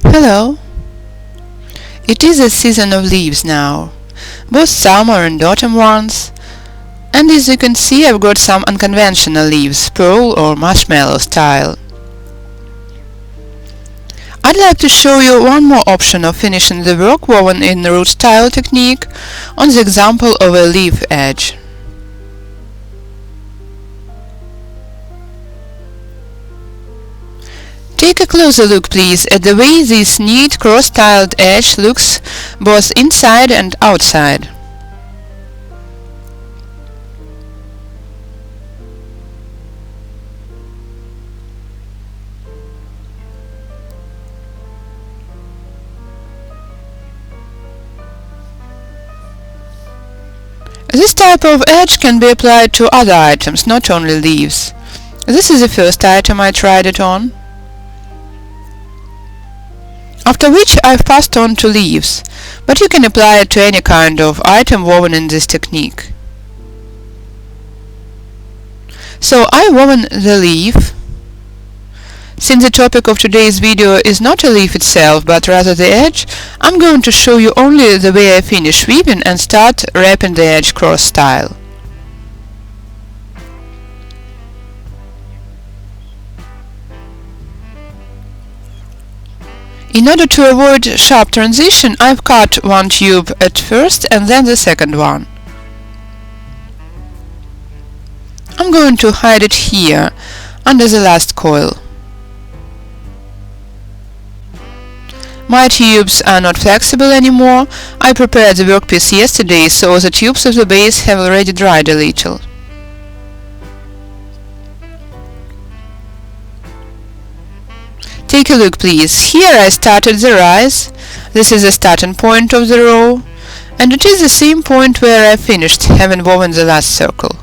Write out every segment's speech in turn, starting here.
Hello! It is a season of leaves now, both summer and autumn ones, and as you can see I've got some unconventional leaves, pearl or marshmallow style. I'd like to show you one more option of finishing the work woven in the root style technique on the example of a leaf edge. Take a closer look please at the way this neat cross-styled edge looks both inside and outside. This type of edge can be applied to other items, not only leaves. This is the first item I tried it on. After which I've passed on to leaves, but you can apply it to any kind of item woven in this technique. So I've woven the leaf. Since the topic of today's video is not a leaf itself, but rather the edge, I'm going to show you only the way I finish weaving and start wrapping the edge cross style. In order to avoid sharp transition, I've cut one tube at first and then the second one. I'm going to hide it here, under the last coil. My tubes are not flexible anymore. I prepared the workpiece yesterday, so the tubes of the base have already dried a little. Take a look please. Here I started the rise. This is the starting point of the row, and it is the same point where I finished, having woven the last circle.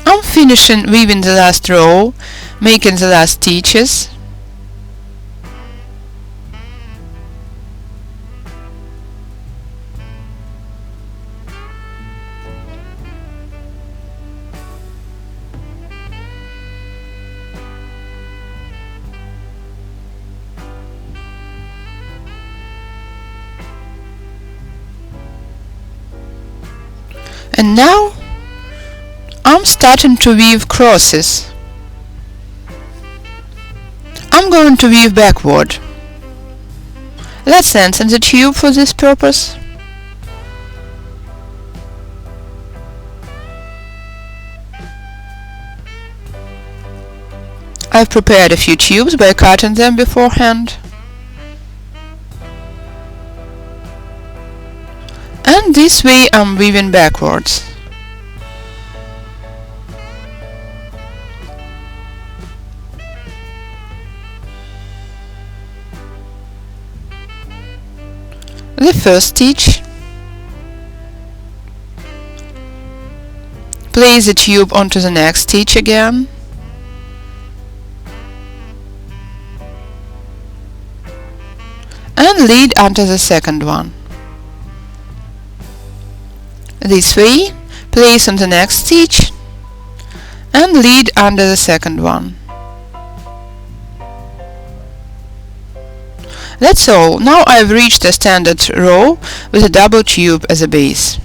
I'm finishing weaving the last row, making the last stitches. And now I'm starting to weave crosses. I'm going to weave backward. Let's lengthen the tube for this purpose. I've prepared a few tubes by cutting them beforehand. And this way I'm weaving backwards. The first stitch. Place the tube onto the next stitch again. And lead onto the second one. This way, place on the next stitch and lead under the second one. That's all. Now I've reached a standard row with a double tube as a base.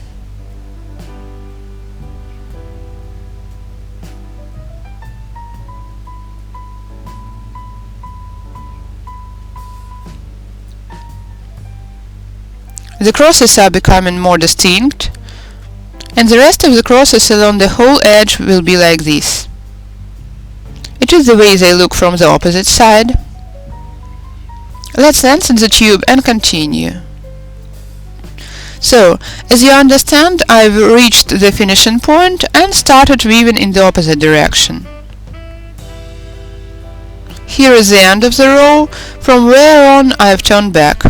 The crosses are becoming more distinct, and the rest of the crosses along the whole edge will be like this. It is the way they look from the opposite side. Let's lengthen the tube and continue. So, as you understand, I've reached the finishing point and started weaving in the opposite direction. Here is the end of the row, from where on I've turned back.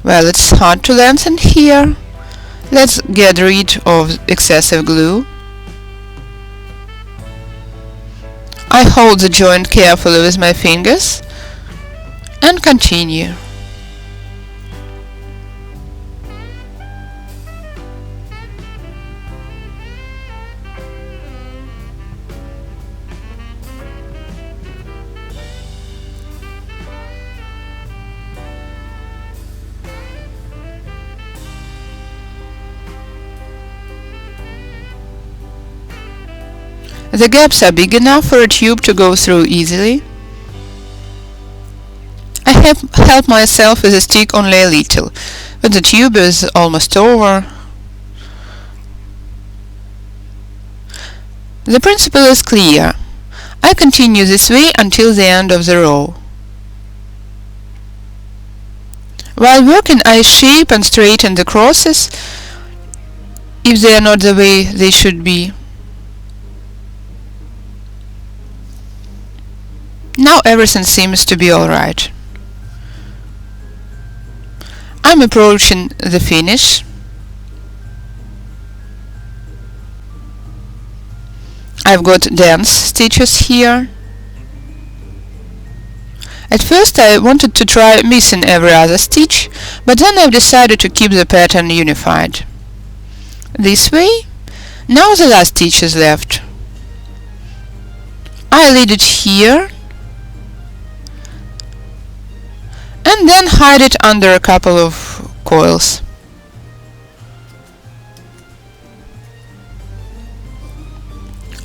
Well, it's hard to lengthen here. Let's get rid of excessive glue. I hold the joint carefully with my fingers and continue. The gaps are big enough for a tube to go through easily. I have helped myself with a stick only a little. When the tube is almost over, the principle is clear. I continue this way until the end of the row. While working, I shape and straighten the crosses if they are not the way they should be. Now everything seems to be alright. I'm approaching the finish. I've got dance stitches here. At first I wanted to try missing every other stitch, but then I've decided to keep the pattern unified. This way. Now the last stitch is left. I lead it here and then hide it under a couple of coils.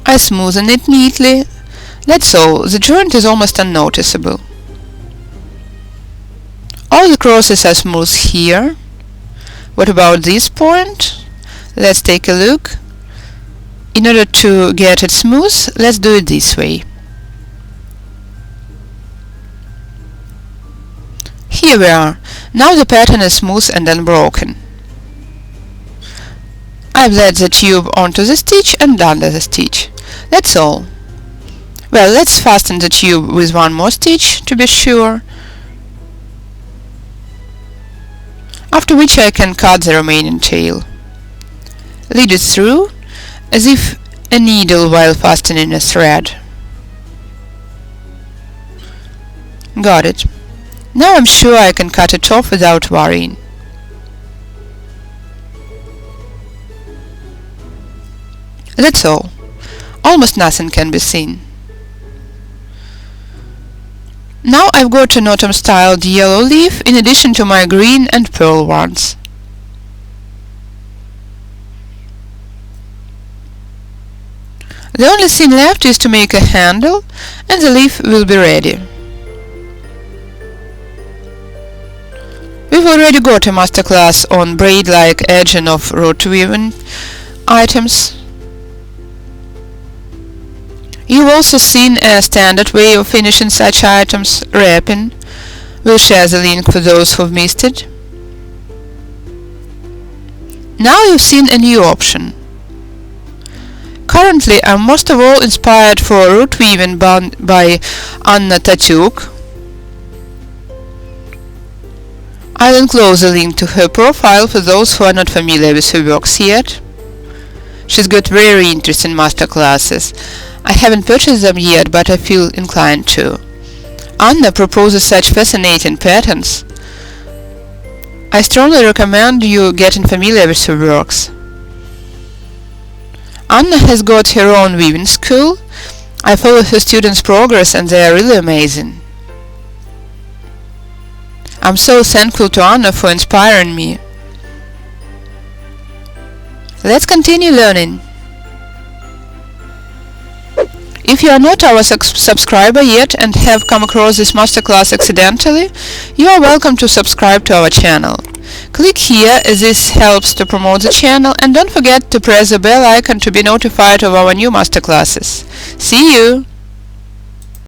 I smoothen it neatly. That's all, the joint is almost unnoticeable. All the crosses are smooth here. What about this point? Let's take a look. In order to get it smooth, let's do it this way. Here we are. Now the pattern is smooth and unbroken. I've laid the tube onto the stitch and under the stitch. That's all. Well, let's fasten the tube with one more stitch to be sure, after which I can cut the remaining tail. Lead it through as if a needle while fastening a thread. Got it. Now I'm sure I can cut it off without worrying. That's all. Almost nothing can be seen. Now I've got an autumn-styled yellow leaf in addition to my green and pearl ones. The only thing left is to make a handle and the leaf will be ready. We've already got a masterclass on braid-like edging of root weaving items. You've also seen a standard way of finishing such items, wrapping. We'll share the link for those who've missed it. Now you've seen a new option. Currently, I'm most of all inspired for root weaving by Anna Tatyuk. I'll enclose a link to her profile for those who are not familiar with her works yet. She's got very interesting masterclasses. I haven't purchased them yet, but I feel inclined to. Anna proposes such fascinating patterns. I strongly recommend you getting familiar with her works. Anna has got her own weaving school. I follow her students' progress and they are really amazing. I'm so thankful to Anna for inspiring me. Let's continue learning. If you are not our subscriber yet and have come across this masterclass accidentally, you are welcome to subscribe to our channel. Click here as this helps to promote the channel, and don't forget to press the bell icon to be notified of our new masterclasses. See you!